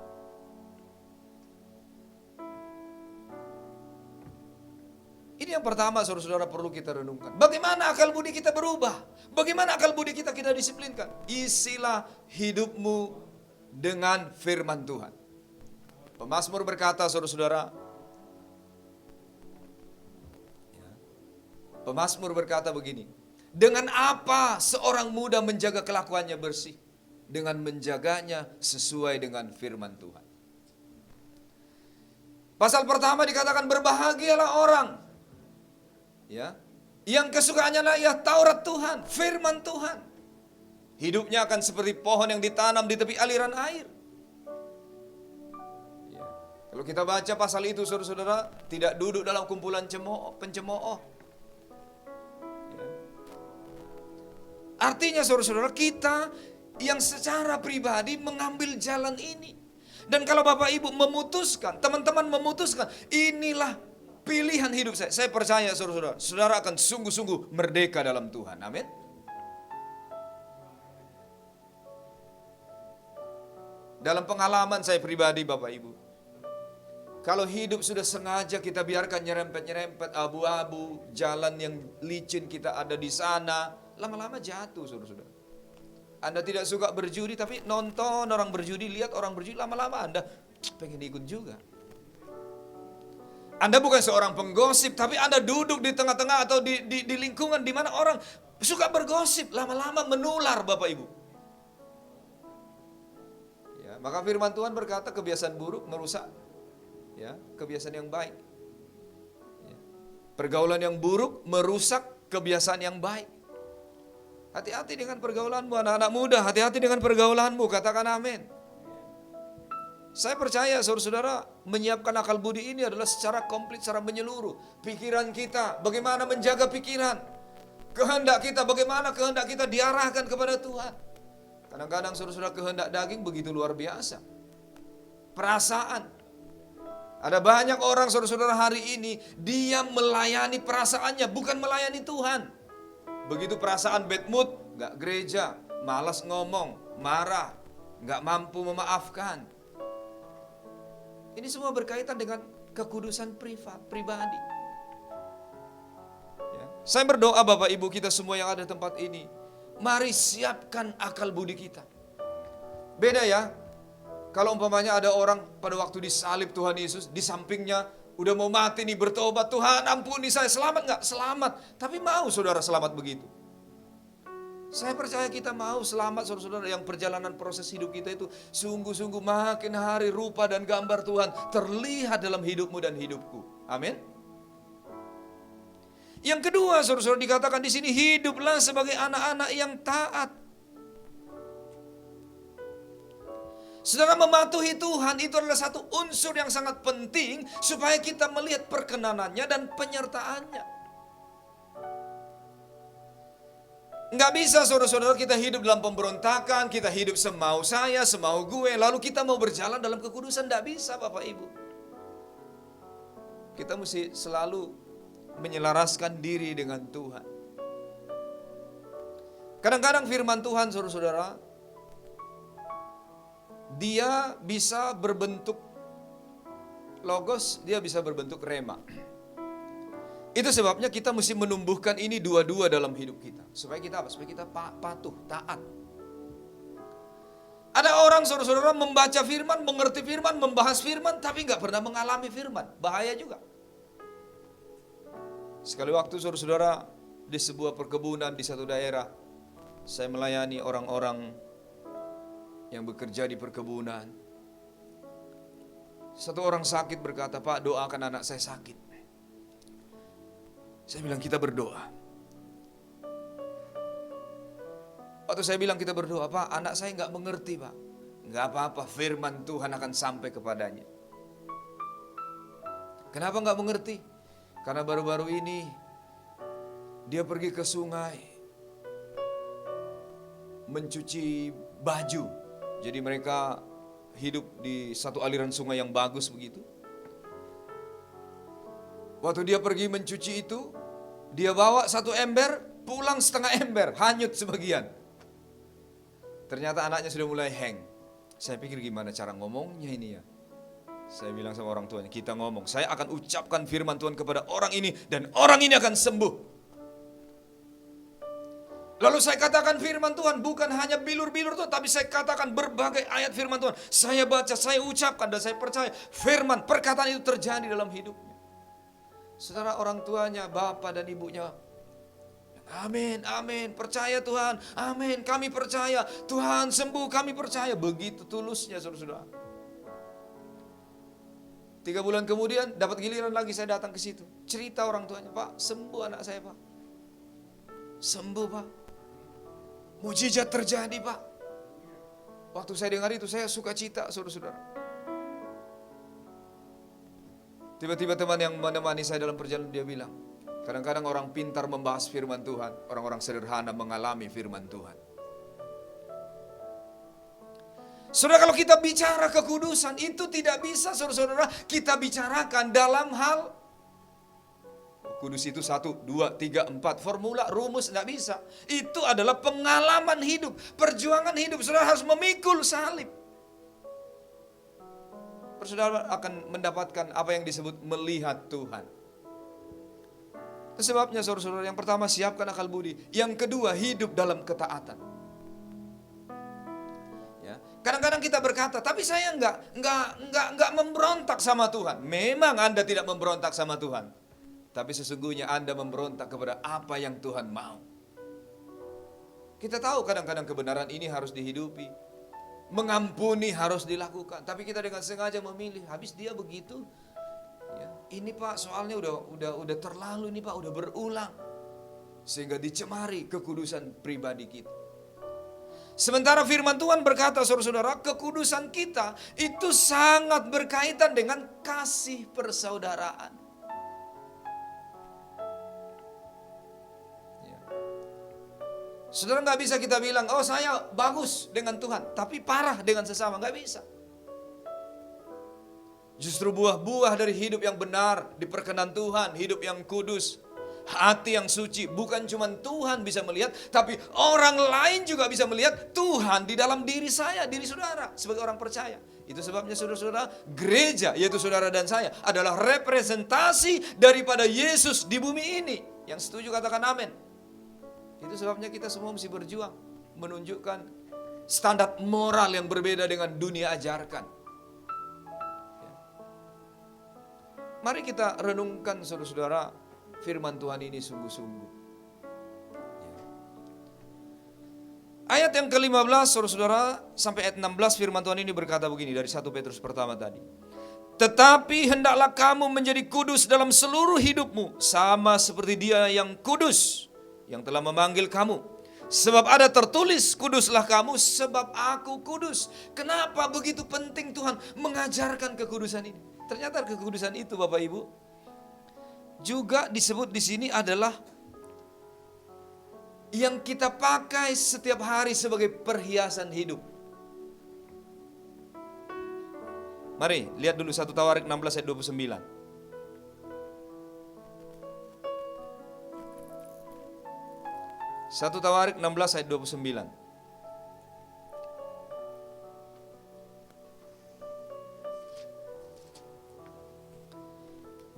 Ini yang pertama saudara-saudara perlu kita renungkan. Bagaimana akal budi kita berubah? Bagaimana akal budi kita disiplinkan? Isilah hidupmu dengan firman Tuhan. Pemazmur berkata saudara-saudara. Pemazmur berkata begini. Dengan apa seorang muda menjaga kelakuannya bersih? Dengan menjaganya sesuai dengan firman Tuhan. Pasal pertama dikatakan berbahagialah orang. Ya, yang kesukaannya adalah ya Taurat Tuhan, firman Tuhan. Hidupnya akan seperti pohon yang ditanam di tepi aliran air. Ya. Kalau kita baca pasal itu saudara-saudara, tidak duduk dalam kumpulan pencemooh. Ya. Artinya saudara-saudara, kita yang secara pribadi mengambil jalan ini. Dan kalau Bapak Ibu memutuskan, teman-teman memutuskan, inilah pilihan hidup saya. Saya percaya saudara-saudara, saudara akan sungguh-sungguh merdeka dalam Tuhan. Amin. Dalam pengalaman saya pribadi Bapak Ibu, kalau hidup sudah sengaja kita biarkan nyerempet-nyerempet abu-abu, jalan yang licin kita ada di sana, lama-lama jatuh saudara-saudara. Anda tidak suka berjudi, tapi nonton orang berjudi, lihat orang berjudi, lama-lama Anda pengen ikut juga. Anda bukan seorang penggosip, tapi Anda duduk di tengah-tengah atau di lingkungan di mana orang suka bergosip, lama-lama menular Bapak Ibu. Ya, maka firman Tuhan berkata kebiasaan buruk merusak ya, kebiasaan yang baik. Ya. Pergaulan yang buruk merusak kebiasaan yang baik. Hati-hati dengan pergaulanmu anak-anak muda, hati-hati dengan pergaulanmu, katakan amin. Saya percaya saudara-saudara menyiapkan akal budi ini adalah secara komplit, secara menyeluruh. Pikiran kita, bagaimana menjaga pikiran. Kehendak kita, bagaimana kehendak kita diarahkan kepada Tuhan. Kadang-kadang saudara-saudara kehendak daging begitu luar biasa. Perasaan. Ada banyak orang saudara-saudara hari ini, dia melayani perasaannya, bukan melayani Tuhan. Begitu perasaan bad mood, nggak gereja, malas ngomong, marah, nggak mampu memaafkan. Ini semua berkaitan dengan kekudusan pribadi. Ya. Saya berdoa Bapak Ibu kita semua yang ada di tempat ini, mari siapkan akal budi kita. Beda ya, kalau umpamanya ada orang pada waktu disalib Tuhan Yesus, di sampingnya udah mau mati nih bertobat, Tuhan ampuni saya, selamat nggak? Selamat. Tapi mau saudara selamat begitu? Saya percaya kita mau selamat saudara-saudara, yang perjalanan proses hidup kita itu sungguh-sungguh makin hari rupa dan gambar Tuhan terlihat dalam hidupmu dan hidupku. Amin. Yang kedua saudara-saudara dikatakan di sini, hiduplah sebagai anak-anak yang taat. Saudara, mematuhi Tuhan itu adalah satu unsur yang sangat penting supaya kita melihat perkenanannya dan penyertaannya. Nggak bisa saudara-saudara kita hidup dalam pemberontakan, kita hidup semau saya, semau gue, lalu kita mau berjalan dalam kekudusan. Nggak bisa Bapak Ibu. Kita mesti selalu menyelaraskan diri dengan Tuhan. Kadang-kadang firman Tuhan saudara-saudara, dia bisa berbentuk logos, dia bisa berbentuk rema. Itu sebabnya kita mesti menumbuhkan ini dua-dua dalam hidup kita. Supaya kita apa? Supaya kita patuh, taat. Ada orang saudara-saudara membaca firman, mengerti firman, membahas firman, tapi nggak pernah mengalami firman. Bahaya juga. Sekali waktu saudara-saudara di sebuah perkebunan di satu daerah, saya melayani orang-orang yang bekerja di perkebunan. Satu orang sakit berkata, Pak, doakan anak saya sakit. Saya bilang kita berdoa. Waktu saya bilang kita berdoa, Pak, anak saya nggak mengerti, Pak. Nggak apa-apa, firman Tuhan akan sampai kepadanya. Kenapa nggak mengerti? Karena baru-baru ini dia pergi ke sungai mencuci baju. Jadi mereka hidup di satu aliran sungai yang bagus begitu. Waktu dia pergi mencuci itu, dia bawa satu ember, pulang setengah ember, hanyut sebagian. Ternyata anaknya sudah mulai hang. Saya pikir gimana cara ngomongnya ini ya. Saya bilang sama orang tuanya, kita ngomong, saya akan ucapkan firman Tuhan kepada orang ini, dan orang ini akan sembuh. Lalu saya katakan firman Tuhan, bukan hanya bilur-bilur Tuhan, tapi saya katakan berbagai ayat firman Tuhan. Saya baca, saya ucapkan, dan saya percaya firman, perkataan itu terjadi dalam hidupnya. Saudara, orang tuanya, bapak dan ibunya, amin, amin, percaya Tuhan, amin, kami percaya, Tuhan sembuh, kami percaya. Begitu tulusnya saudara-saudara. 3 bulan kemudian dapat giliran lagi saya datang ke situ. Cerita orang tuanya, Pak, sembuh anak saya, Pak. Sembuh, Pak. Mujizat terjadi, Pak. Waktu saya dengar itu, saya sukacita, saudara-saudara. Tiba-tiba teman yang menemani saya dalam perjalanan dia bilang, kadang-kadang orang pintar membahas firman Tuhan, orang-orang sederhana mengalami firman Tuhan. Saudara, kalau kita bicara kekudusan, itu tidak bisa saudara-saudara kita bicarakan dalam hal kudus itu 1, 2, 3, 4, formula, rumus, tidak bisa. Itu adalah pengalaman hidup, perjuangan hidup. Saudara harus memikul salib. Saudara akan mendapatkan apa yang disebut melihat Tuhan. Itu sebabnya saudara-saudara, yang pertama siapkan akal budi. Yang kedua hidup dalam ketaatan. Ya. Kadang-kadang kita berkata, tapi saya enggak memberontak sama Tuhan. Memang Anda tidak memberontak sama Tuhan. Tapi sesungguhnya Anda memberontak kepada apa yang Tuhan mau. Kita tahu kadang-kadang kebenaran ini harus dihidupi. Mengampuni harus dilakukan, tapi kita dengan sengaja memilih. Habis dia begitu, ya, ini Pak soalnya udah terlalu, ini Pak udah berulang, sehingga dicemari kekudusan pribadi kita. Sementara firman Tuhan berkata, saudara-saudara, kekudusan kita itu sangat berkaitan dengan kasih persaudaraan. Saudara, nggak bisa kita bilang, oh saya bagus dengan Tuhan, tapi parah dengan sesama, nggak bisa. Justru buah-buah dari hidup yang benar, diperkenan Tuhan, hidup yang kudus, hati yang suci. Bukan cuma Tuhan bisa melihat, tapi orang lain juga bisa melihat Tuhan di dalam diri saya, diri saudara sebagai orang percaya. Itu sebabnya saudara-saudara, gereja yaitu saudara dan saya adalah representasi daripada Yesus di bumi ini. Yang setuju katakan amin. Itu sebabnya kita semua mesti berjuang menunjukkan standar moral yang berbeda dengan dunia ajarkan. Mari kita renungkan saudara-saudara firman Tuhan ini sungguh-sungguh. Ayat yang ke-15 saudara-saudara sampai ayat 16 firman Tuhan ini berkata begini dari 1 Petrus pertama tadi. Tetapi hendaklah kamu menjadi kudus dalam seluruh hidupmu, sama seperti Dia yang kudus, yang telah memanggil kamu. Sebab ada tertulis, kuduslah kamu sebab aku kudus. Kenapa begitu penting Tuhan mengajarkan kekudusan ini? Ternyata kekudusan itu Bapak Ibu juga disebut di sini adalah yang kita pakai setiap hari sebagai perhiasan hidup. Mari lihat dulu 1 Tawarik 16 ayat 29. 1 Tawarik 16 ayat 29.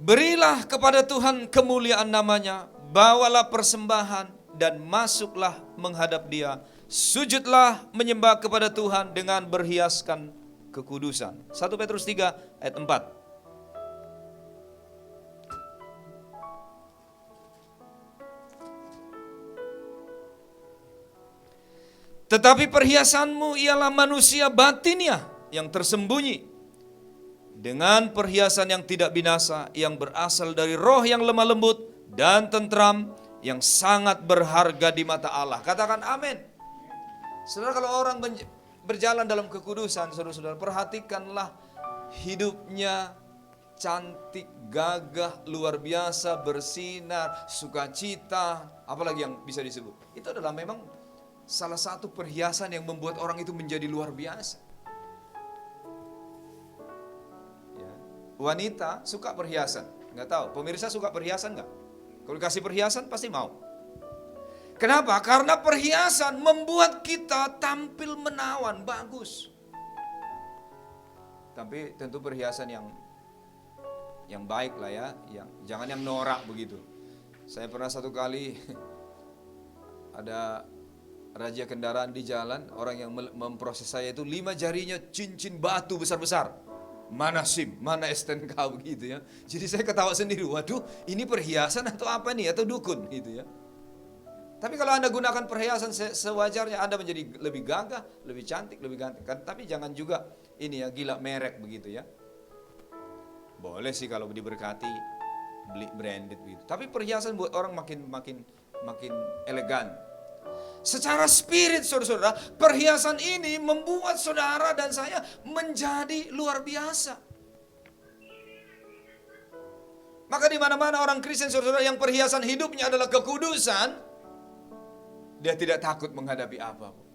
Berilah kepada Tuhan kemuliaan namanya, bawalah persembahan dan masuklah menghadap Dia. Sujudlah menyembah kepada Tuhan dengan berhiaskan kekudusan. 1 Petrus 3 ayat 4. Tetapi perhiasanmu ialah manusia batinnya yang tersembunyi, dengan perhiasan yang tidak binasa, yang berasal dari roh yang lemah lembut dan tentram, yang sangat berharga di mata Allah. Katakan amin. Saudara, kalau orang berjalan dalam kekudusan, saudara-saudara, perhatikanlah hidupnya cantik, gagah, luar biasa, bersinar, sukacita, apalagi yang bisa disebut. Itu adalah memang salah satu perhiasan yang membuat orang itu menjadi luar biasa. Wanita suka perhiasan, nggak tahu. Pemirsa suka perhiasan nggak? Kalau dikasih perhiasan pasti mau. Kenapa? Karena perhiasan membuat kita tampil menawan, bagus. Tapi tentu perhiasan yang baik lah ya, jangan yang norak begitu. Saya pernah satu kali ada razia kendaraan di jalan, orang yang memproses saya itu 5 jarinya cincin batu besar-besar. Mana SIM, mana STNK begitu ya. Jadi saya ketawa sendiri, waduh ini perhiasan atau apa nih, atau dukun gitu ya. Tapi kalau Anda gunakan perhiasan sewajarnya, Anda menjadi lebih gagah, lebih cantik, lebih ganteng. Tapi jangan juga ini ya, gila merek begitu ya. Boleh sih kalau diberkati, beli branded begitu. Tapi perhiasan buat orang makin elegan. Secara spirit saudara-saudara, perhiasan ini membuat saudara dan saya menjadi luar biasa. Maka di mana-mana orang Kristen saudara-saudara yang perhiasan hidupnya adalah kekudusan, dia tidak takut menghadapi apapun.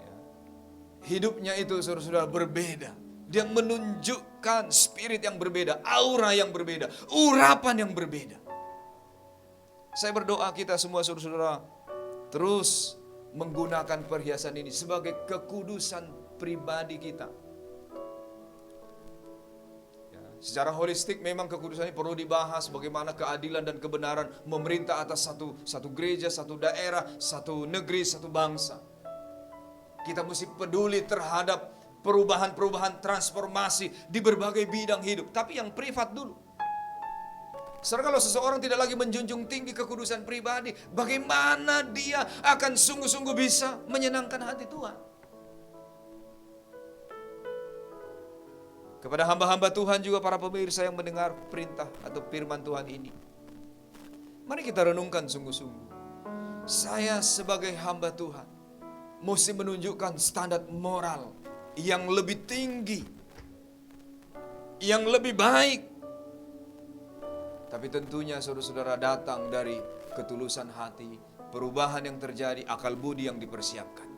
Ya. Hidupnya itu saudara-saudara berbeda. Dia menunjukkan spirit yang berbeda, aura yang berbeda, urapan yang berbeda. Saya berdoa kita semua saudara-saudara terus menggunakan perhiasan ini sebagai kekudusan pribadi kita. Ya, secara holistik memang kekudusan ini perlu dibahas, bagaimana keadilan dan kebenaran memerintah atas satu gereja, satu daerah, satu negeri, satu bangsa. Kita mesti peduli terhadap perubahan-perubahan transformasi di berbagai bidang hidup. Tapi yang privat dulu. Saudara, kalau seseorang tidak lagi menjunjung tinggi kekudusan pribadi, bagaimana dia akan sungguh-sungguh bisa menyenangkan hati Tuhan? Kepada hamba-hamba Tuhan juga para pemirsa yang mendengar perintah atau firman Tuhan ini, mari kita renungkan sungguh-sungguh. Saya sebagai hamba Tuhan mesti menunjukkan standar moral yang lebih tinggi, yang lebih baik. Tapi tentunya saudara-saudara datang dari ketulusan hati, perubahan yang terjadi, akal budi yang dipersiapkan.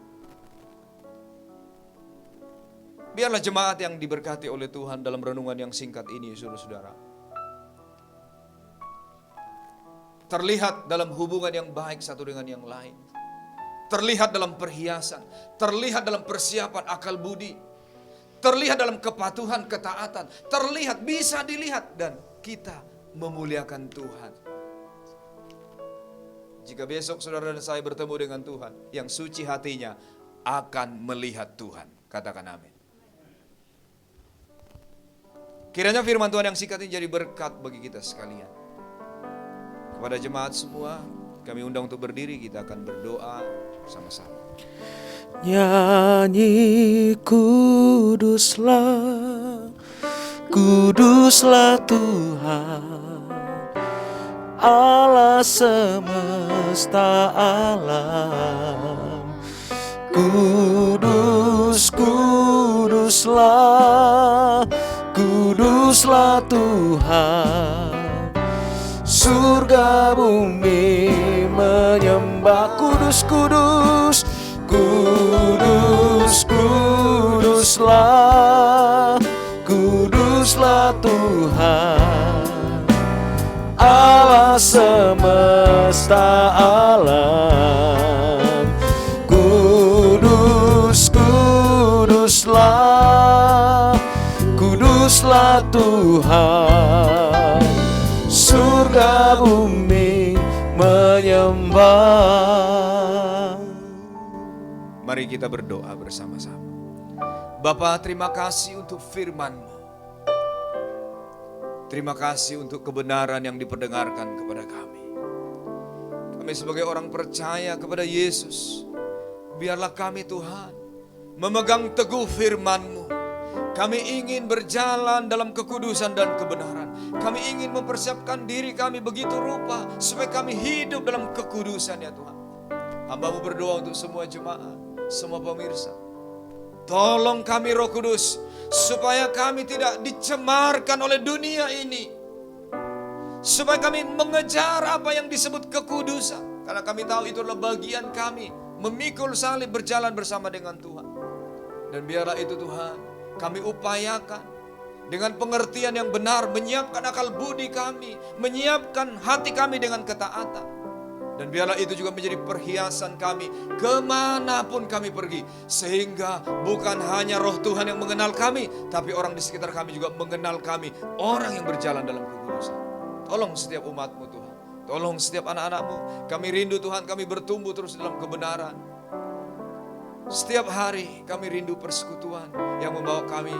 Biarlah jemaat yang diberkati oleh Tuhan dalam renungan yang singkat ini, saudara-saudara, terlihat dalam hubungan yang baik satu dengan yang lain, terlihat dalam perhiasan, terlihat dalam persiapan akal budi, terlihat dalam kepatuhan, ketaatan, terlihat, bisa dilihat, dan kita memuliakan Tuhan. Jika besok saudara dan saya bertemu dengan Tuhan, yang suci hatinya akan melihat Tuhan. Katakan amin. Kiranya firman Tuhan yang singkat ini jadi berkat bagi kita sekalian. Kepada jemaat semua, kami undang untuk berdiri, kita akan berdoa bersama-sama. Nyanyi kuduslah, kuduslah Tuhan, Allah semesta alam. Kudus, kuduslah, kuduslah Tuhan, surga bumi menyembah. Kudus, kudus, kudus, kuduslah, kuduslah Tuhan, Allah semesta alam. Kudus, kuduslah, kuduslah Tuhan, surga bumi menyembah. Mari kita berdoa bersama-sama. Bapa, terima kasih untuk firman-Mu. Terima kasih untuk kebenaran yang diperdengarkan kepada kami. Kami sebagai orang percaya kepada Yesus, biarlah kami Tuhan memegang teguh firman-Mu. Kami ingin berjalan dalam kekudusan dan kebenaran. Kami ingin mempersiapkan diri kami begitu rupa supaya kami hidup dalam kekudusan ya Tuhan. Hamba-Mu berdoa untuk semua jemaat, semua pemirsa. Tolong kami Roh Kudus, supaya kami tidak dicemarkan oleh dunia ini. Supaya kami mengejar apa yang disebut kekudusan. Karena kami tahu itu adalah bagian kami, memikul salib berjalan bersama dengan Tuhan. Dan biarlah itu Tuhan, kami upayakan dengan pengertian yang benar, menyiapkan akal budi kami, menyiapkan hati kami dengan ketaatan. Dan biarlah itu juga menjadi perhiasan kami kemanapun kami pergi. Sehingga bukan hanya roh Tuhan yang mengenal kami, tapi orang di sekitar kami juga mengenal kami, orang yang berjalan dalam kekudusan. Tolong setiap umat-Mu Tuhan, tolong setiap anak-anak-Mu. Kami rindu Tuhan, kami bertumbuh terus dalam kebenaran. Setiap hari kami rindu persekutuan yang membawa kami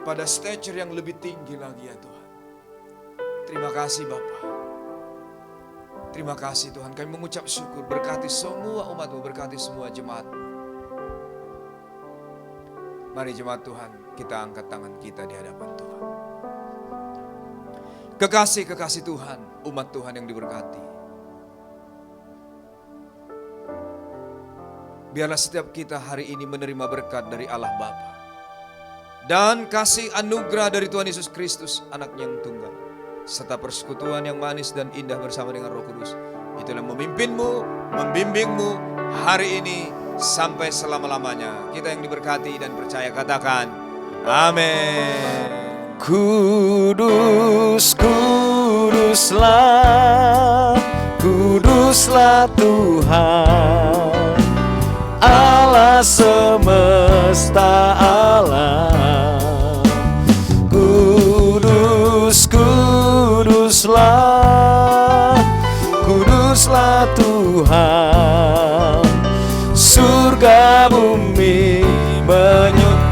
pada stature yang lebih tinggi lagi ya Tuhan. Terima kasih Bapa. Terima kasih Tuhan, kami mengucap syukur, berkati semua umat-Mu, berkati semua jemaat. Mari jemaat Tuhan, kita angkat tangan kita di hadapan Tuhan. Kekasih-kekasih Tuhan, umat Tuhan yang diberkati. Biarlah setiap kita hari ini menerima berkat dari Allah Bapa. Dan kasih anugerah dari Tuhan Yesus Kristus, anaknya yang tunggal. Serta persekutuan yang manis dan indah bersama dengan Roh Kudus. Itulah memimpinmu, membimbingmu hari ini sampai selama-lamanya. Kita yang diberkati dan percaya katakan amin. Kudus, kuduslah, kuduslah Tuhan, Allah semesta alam. Kudus, kuduslah, kuduslah Tuhan, surga bumi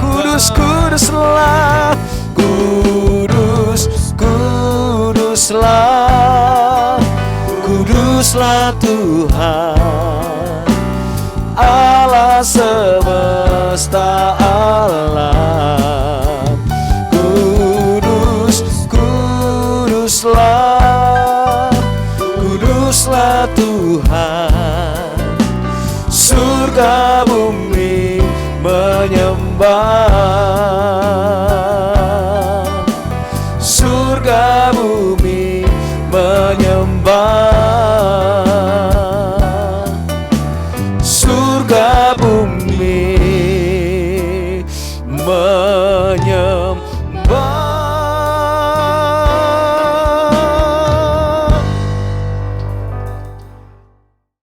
kudus, kuduslah, kudus, kuduslah, kuduslah Tuhan, Allah semesta alam. Kudus, kuduslah, kuduslah Tuhan, surga bumi menyembah, surga bumi menyembah.